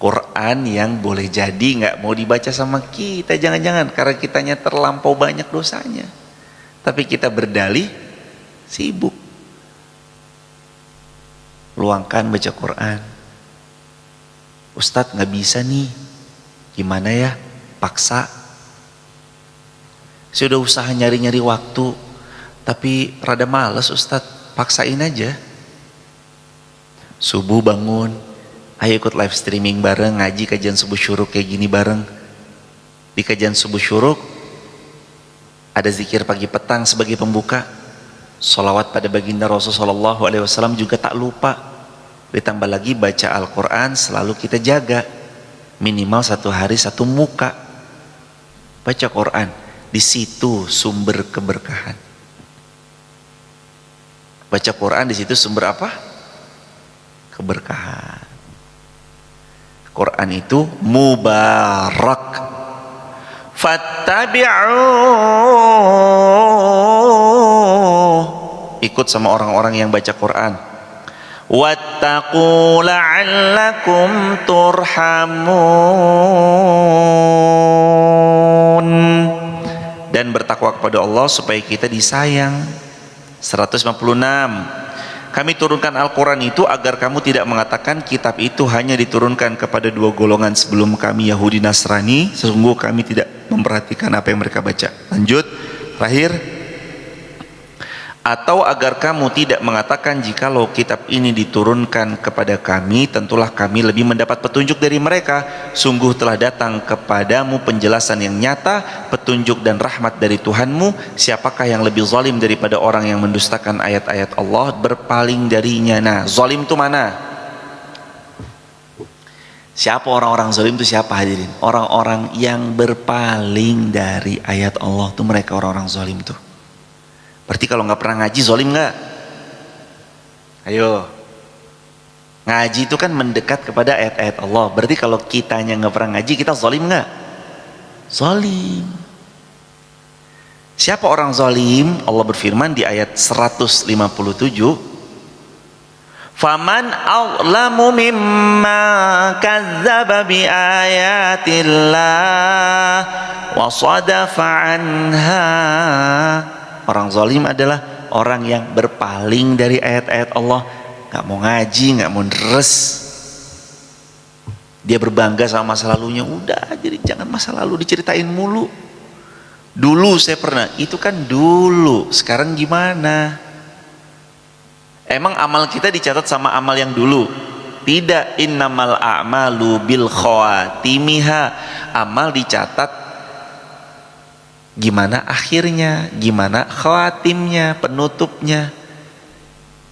S1: Quran yang boleh jadi nggak mau dibaca sama kita. Jangan-jangan karena kitanya terlampau banyak dosanya, tapi kita berdalih sibuk. Luangkan baca Quran. Ustadz nggak bisa nih, gimana ya? Paksa. Saya udah usaha nyari-nyari waktu, tapi rada males Ustadz, paksain aja. Subuh bangun, ayo ikut live streaming bareng, ngaji kajian subuh syuruk kayak gini bareng. Di kajian subuh syuruk ada zikir pagi petang sebagai pembuka, sholawat pada baginda Rasulullah SAW juga tak lupa. Ditambah lagi baca Al-Quran selalu kita jaga, minimal 1 hari 1 muka baca Quran. Di situ sumber keberkahan. Baca Quran di situ sumber apa? Keberkahan. Quran itu mubarak. Fattabi'uh, ikut sama orang-orang yang baca Quran. Wattaqu la'allakum turhamun, dan bertakwa kepada Allah supaya kita disayang. 156. Kami turunkan Al-Quran itu agar kamu tidak mengatakan kitab itu hanya diturunkan kepada 2 golongan sebelum kami, Yahudi Nasrani. Sesungguh kami tidak memperhatikan apa yang mereka baca. Lanjut, terakhir. Atau agar kamu tidak mengatakan jikalau kitab ini diturunkan kepada kami, tentulah kami lebih mendapat petunjuk dari mereka. Sungguh telah datang kepadamu penjelasan yang nyata, petunjuk dan rahmat dari Tuhanmu. Siapakah yang lebih zalim daripada orang yang mendustakan ayat-ayat Allah, berpaling darinya? Nah, zalim itu mana? Siapa orang-orang zalim itu siapa, hadirin? Orang-orang yang berpaling dari ayat Allah itu mereka orang-orang zalim tuh. Berarti kalau nggak pernah ngaji zalim nggak? Ayo, ngaji itu kan mendekat kepada ayat-ayat Allah. Berarti kalau kitanya nggak pernah ngaji, kita zalim nggak? Zalim. Siapa orang zalim? Allah berfirman di ayat 157, faman a'lamu mimma kadzdzaba bi ayatillah wa sadafa anha. Orang zalim adalah orang yang berpaling dari ayat-ayat Allah, nggak mau ngaji, nggak mau deres. Dia berbangga sama masa lalunya. Udah, jadi jangan masa lalu diceritain mulu. Dulu saya pernah, itu kan dulu. Sekarang gimana? Emang amal kita dicatat sama amal yang dulu? Tidak. Innamal a'malu bil khawatimiha. Amal dicatat gimana akhirnya, gimana khawatimnya, penutupnya.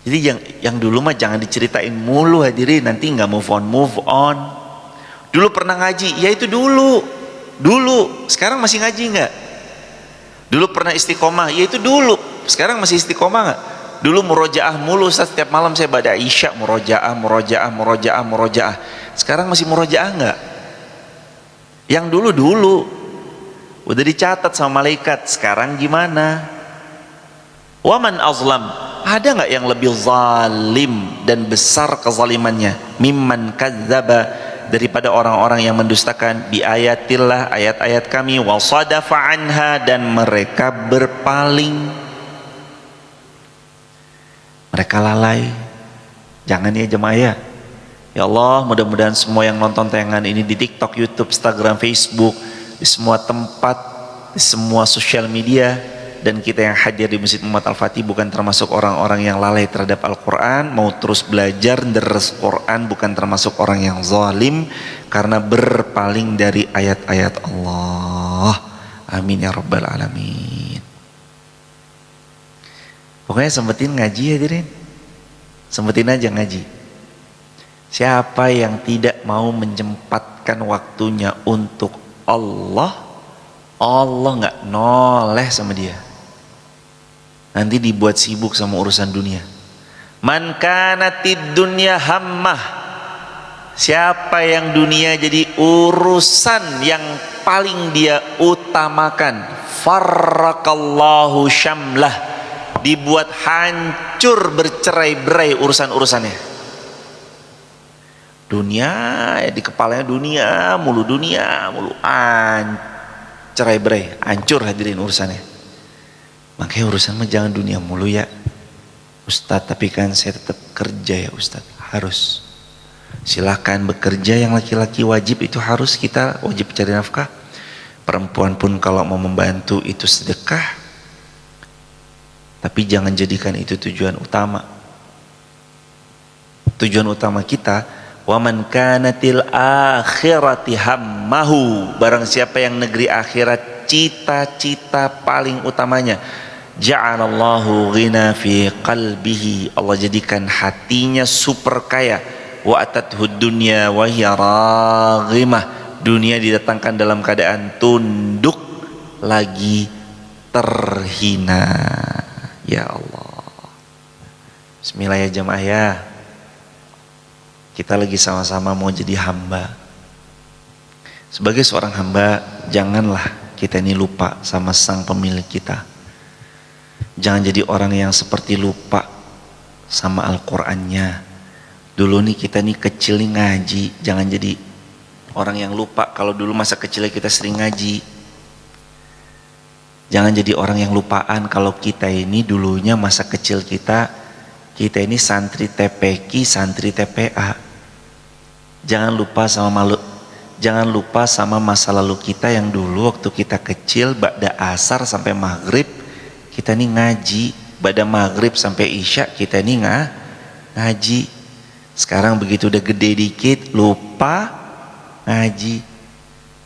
S1: Jadi yang dulu mah jangan diceritain mulu, hadirin, nanti nggak move on. Dulu pernah ngaji, ya itu dulu. Sekarang masih ngaji nggak? Dulu pernah istiqomah, ya itu dulu. Sekarang masih istiqomah nggak? Dulu murojaah mulu, setiap malam saya pada isya murojaah. Sekarang masih murojaah nggak? Yang dulu udah dicatat sama malaikat. Sekarang gimana? Waman azlam, ada nggak yang lebih zalim dan besar kezalimannya? Mimman kadzdzaba, daripada orang-orang yang mendustakan bi ayatillah, ayat-ayat kami, wa sadafa anha, dan mereka berpaling, mereka lalai. Jangan ya jemaah ya. Ya Allah, mudah-mudahan semua yang nonton tayangan ini di TikTok, YouTube, Instagram, Facebook, di semua tempat, di semua sosial media, dan kita yang hadir di Masjid Muhammad Al-Fatih bukan termasuk orang-orang yang lalai terhadap Al-Quran, mau terus belajar deres Quran, bukan termasuk orang yang zalim karena berpaling dari ayat-ayat Allah. Amin ya rabbal alamin. Pokoknya sempetin ngaji ya hadirin, sempetin aja ngaji. Siapa yang tidak mau menyempatkan waktunya untuk Allah, Allah nggak noleh sama dia. Nanti dibuat sibuk sama urusan dunia. Man kanatid dunya hammah, siapa yang dunia jadi urusan yang paling dia utamakan, farraqallahu syamlah, dibuat hancur bercerai-berai urusan-urusannya. Dunia di kepalanya dunia mulu cerai-berai, hancur hadirin urusannya. Makanya urusan mah jangan dunia mulu ya Ustadz, tapi kan saya tetap kerja ya Ustadz. Harus, silahkan bekerja, yang laki-laki wajib itu harus, kita wajib cari nafkah. Perempuan pun kalau mau membantu itu sedekah, tapi jangan jadikan itu tujuan utama. Tujuan utama kita, wa man kanatil akhirati hammahu, barang siapa yang negeri akhirat cita-cita paling utamanya, ja'alallahu ghina fi qalbihi, Allah jadikan hatinya super kaya. Wa atathud dunya wa hiya raghimah, dunia didatangkan dalam keadaan tunduk lagi terhina. Ya Allah, bismillah ya jamaah ya. Kita lagi sama-sama mau jadi hamba. Sebagai seorang hamba, janganlah kita ini lupa sama sang pemilik kita. Jangan jadi orang yang seperti lupa sama Al-Qur'annya. Dulu nih kita nih kecil nih ngaji, jangan jadi orang yang lupa kalau dulu masa kecilnya kita sering ngaji. Jangan jadi orang yang lupaan kalau kita ini dulunya masa kecil kita ini santri TPQ, santri TPA. Jangan lupa sama masa lalu kita yang dulu waktu kita kecil, ba'da asar sampai maghrib kita nih ngaji, ba'da maghrib sampai isya kita nih ngaji. Sekarang begitu udah gede dikit lupa ngaji.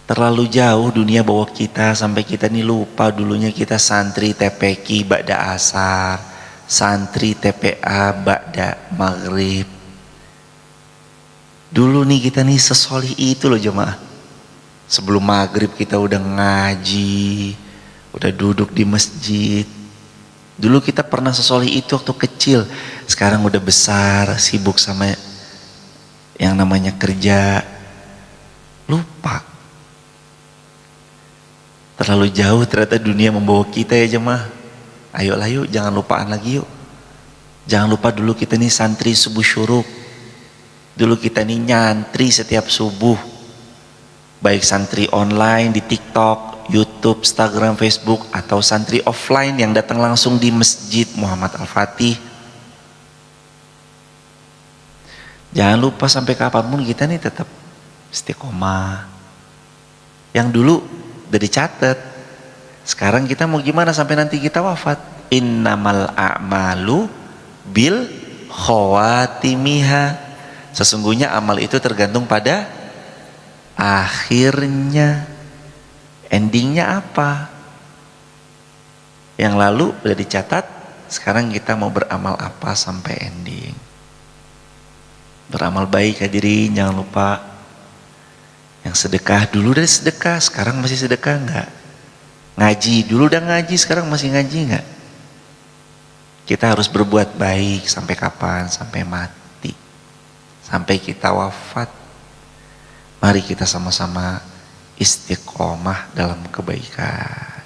S1: Terlalu jauh dunia bawa kita sampai kita nih lupa dulunya kita santri TPQ ba'da asar, santri TPA ba'da maghrib. Dulu nih kita nih sesolih itu loh jemaah. Sebelum maghrib kita udah ngaji, udah duduk di masjid. Dulu kita pernah sesolih itu waktu kecil. Sekarang udah besar, sibuk sama yang namanya kerja, lupa. Terlalu jauh ternyata dunia membawa kita ya jemaah. Ayolah yuk, jangan lupaan lagi yuk. Jangan lupa dulu kita nih santri subuh syuruk. Dulu kita nih nyantri setiap subuh, baik santri online di TikTok, YouTube, Instagram, Facebook, atau santri offline yang datang langsung di Masjid Muhammad Al-Fatih. Jangan lupa sampai kapanpun kita nih tetap istiqomah. Yang dulu udah dicatat. Sekarang kita mau gimana sampai nanti kita wafat? Innamal a'malu bil khawatimiha. Sesungguhnya amal itu tergantung pada akhirnya. Endingnya apa? Yang lalu udah dicatat, sekarang kita mau beramal apa sampai ending. Beramal baik hadirin, jangan lupa. Yang sedekah dulu udah sedekah, sekarang masih sedekah enggak? Ngaji dulu udah ngaji, sekarang masih ngaji enggak? Kita harus berbuat baik sampai kapan? Sampai mati, sampai kita wafat. Mari kita sama-sama istiqomah dalam kebaikan.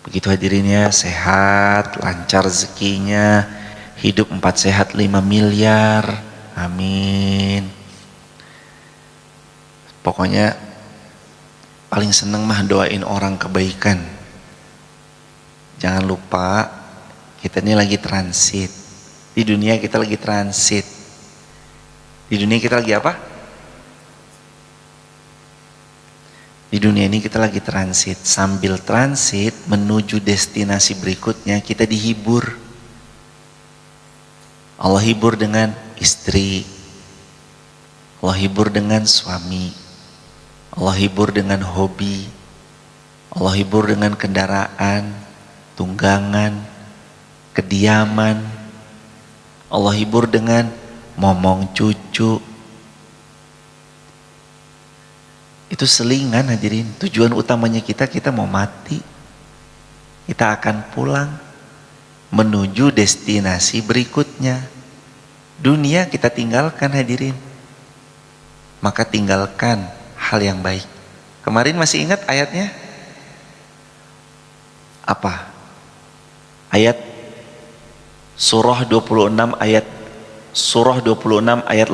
S1: Begitu hadirin ya, sehat, lancar rezekinya, hidup 4 sehat 5 miliar, amin. Pokoknya paling seneng mah doain orang kebaikan. Jangan lupa kita ini lagi transit. Di dunia kita lagi transit. Di dunia kita lagi apa? Di Di dunia ini kita lagi transit, sambil transit menuju destinasi berikutnya kita dihibur. Allah hibur dengan istri, Allah hibur dengan suami, Allah hibur dengan hobi, Allah hibur dengan kendaraan, tunggangan, kediaman, Allah hibur dengan momong cucu. Itu selingan hadirin. Tujuan utamanya kita mau mati. Kita akan pulang menuju destinasi berikutnya. Dunia kita tinggalkan hadirin. Maka tinggalkan hal yang baik. Kemarin masih ingat ayatnya? Apa? Ayat surah 26 ayat 83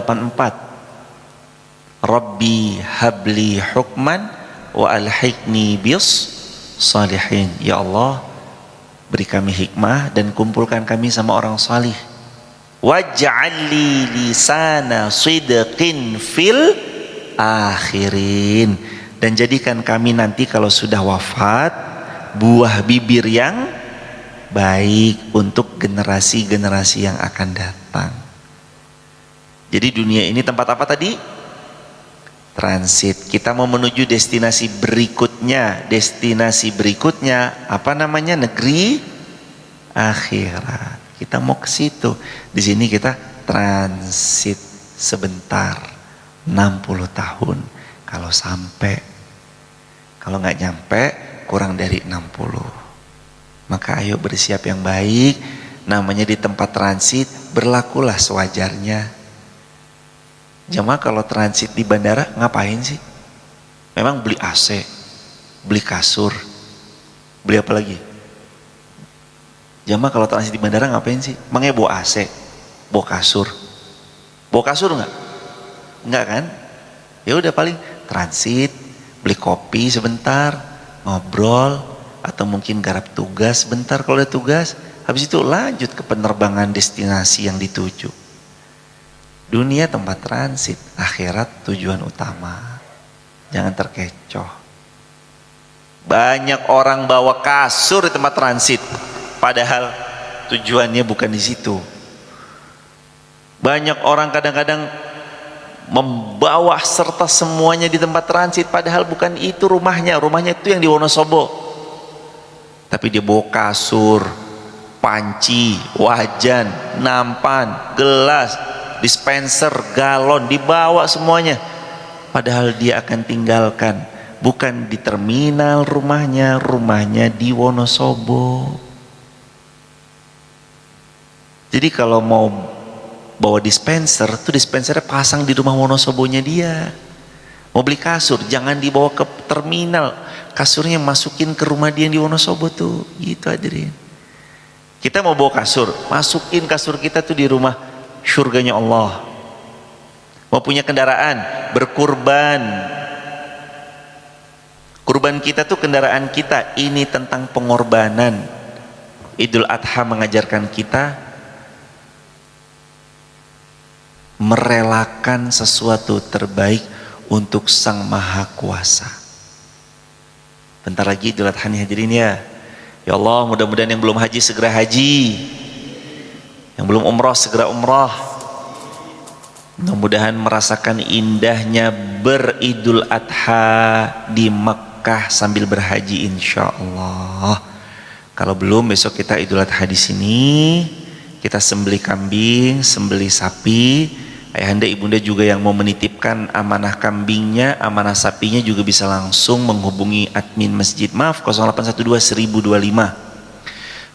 S1: 84. Rabbi habli hukman wa alhiqni bis salihin. Ya Allah, beri kami hikmah dan kumpulkan kami sama orang salih. Waj'alli lisana sidqin fil akhirin. Dan jadikan kami nanti kalau sudah wafat buah bibir yang baik untuk generasi-generasi yang akan datang. Jadi dunia ini tempat apa tadi? Transit. Kita mau menuju destinasi berikutnya. Destinasi berikutnya apa namanya? Negeri akhirat. Kita mau ke situ. Di sini kita transit sebentar, 60 tahun. Kalau sampai, kalau nggak nyampe, kurang dari 60. Maka ayo bersiap yang baik. Namanya di tempat transit, berlakulah sewajarnya. Jamaah kalau transit di bandara ngapain sih? Memang beli AC, beli kasur, beli apa lagi? Jamaah kalau transit di bandara ngapain sih? Emangnya bawa AC, bawa kasur nggak? Nggak kan? Ya udah paling transit, beli kopi sebentar, ngobrol, atau mungkin garap tugas sebentar kalau ada tugas. Habis itu lanjut ke penerbangan destinasi yang dituju. Dunia tempat transit, akhirat tujuan utama. Jangan terkecoh. Banyak orang bawa kasur di tempat transit, padahal tujuannya bukan di situ. Banyak orang kadang-kadang membawa serta semuanya di tempat transit, padahal bukan itu rumahnya. Rumahnya itu yang di Wonosobo. Tapi dia bawa kasur, panci, wajan, nampan, gelas, dispenser, galon, dibawa semuanya. Padahal dia akan tinggalkan, bukan di terminal rumahnya di Wonosobo. Jadi kalau mau bawa dispenser, tuh dispensernya pasang di rumah Wonosobonya dia. Mau beli kasur, jangan dibawa ke terminal, kasurnya masukin ke rumah dia yang di Wonosobo tuh. Gitu hadirin. Kita mau bawa kasur, masukin kasur kita tuh di rumah surganya Allah. Mau punya kendaraan, berkurban. Kurban kita tuh kendaraan kita. Ini tentang pengorbanan. Idul Adha mengajarkan kita merelakan sesuatu terbaik untuk Sang Maha Kuasa. Bentar lagi Idul Adha nih hadirin ya. Ya Allah, mudah-mudahan yang belum haji segera haji, yang belum umrah segera umrah. Mudah-mudahan merasakan indahnya beridul adha di Mekah sambil berhaji insya Allah. Kalau belum, besok kita idul adha di sini. Kita sembelih kambing, sembelih sapi. Ayahanda ibunda juga yang mau menitipkan amanah kambingnya, amanah sapinya juga bisa langsung menghubungi admin masjid. Maaf, 0812 1025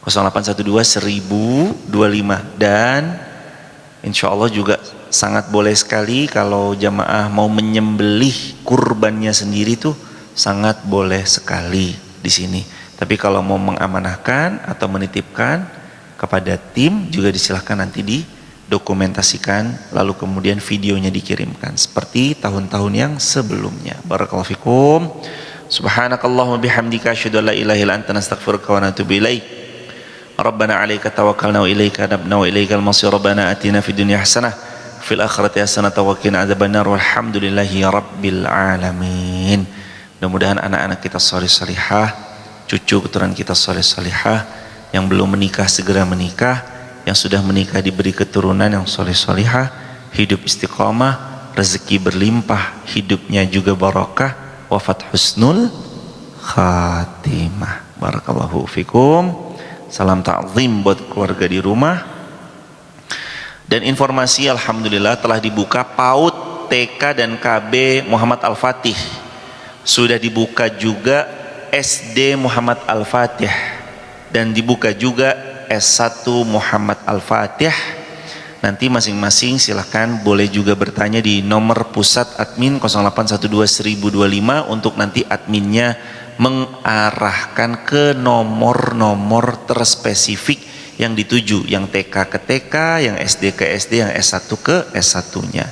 S1: 0812 1025. Dan insya Allah juga sangat boleh sekali kalau jamaah mau menyembelih kurbannya sendiri tuh sangat boleh sekali di sini. Tapi kalau mau mengamanahkan atau menitipkan kepada tim juga disilahkan nanti didokumentasikan lalu kemudian videonya dikirimkan seperti tahun-tahun yang sebelumnya. Barakallahu fikum. Subhanakallahumma bihamdika asyhadu an la ilaha illa anta nastaghfiruka wa natubu ilaik. Rabbana 'alaika tawakkalna wa ilaika nabna wa ilaikal masir. Rabbana atina fid dunya hasanah fil akhirati hasanah wa qina adzabannar. Walhamdulillahi rabbil alamin. Mudah-mudahan anak-anak kita soleh solihah, cucu keturunan kita soleh solihah, yang belum menikah segera menikah, yang sudah menikah diberi keturunan yang soleh solihah, hidup istiqomah, rezeki berlimpah, hidupnya juga barokah, wafat husnul khatimah. Barakallahu fikum. Salam ta'zim buat keluarga di rumah. Dan informasi alhamdulillah telah dibuka PAUD, TK dan KB Muhammad Al-Fatih. Sudah dibuka juga SD Muhammad Al-Fatih, dan dibuka juga S1 Muhammad Al-Fatih. Nanti masing-masing silahkan boleh juga bertanya di nomor pusat admin 0812-1025 untuk nanti adminnya mengarahkan ke nomor-nomor terspesifik yang dituju, yang TK ke TK, yang SD ke SD, yang S1 ke S1-nya.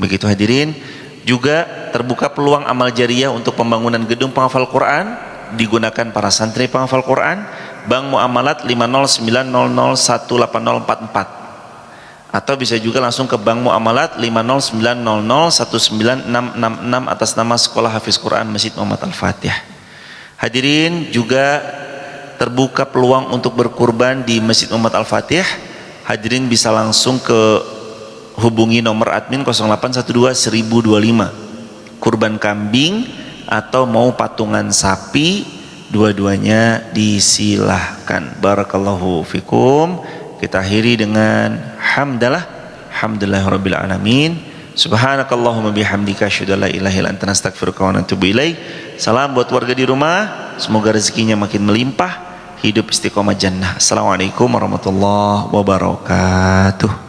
S1: Begitu hadirin. Juga terbuka peluang amal jariah untuk pembangunan gedung penghafal Quran, digunakan para santri penghafal Quran. Bank Muamalat 50900180044, atau bisa juga langsung ke Bank Muamalat 50900196666 atas nama Sekolah Hafiz Quran Masjid Muhammad Al-Fatih. Hadirin, juga terbuka peluang untuk berkurban di Masjid Muhammad Al-Fatih. Hadirin bisa langsung ke hubungi nomor admin 0812-1025, kurban kambing atau mau patungan sapi, dua-duanya disilahkan. Barakallahu fikum. Kita akhiri dengan hamdalah, alhamdulillahirabbil alamin. Subhanakallahumma bihamdika asyhadu an la ilaha illa anta astaghfiruka wa atubu ilaik. Salam buat warga di rumah, semoga rezekinya makin melimpah, hidup istiqomah jannah. Assalamualaikum warahmatullahi wabarakatuh.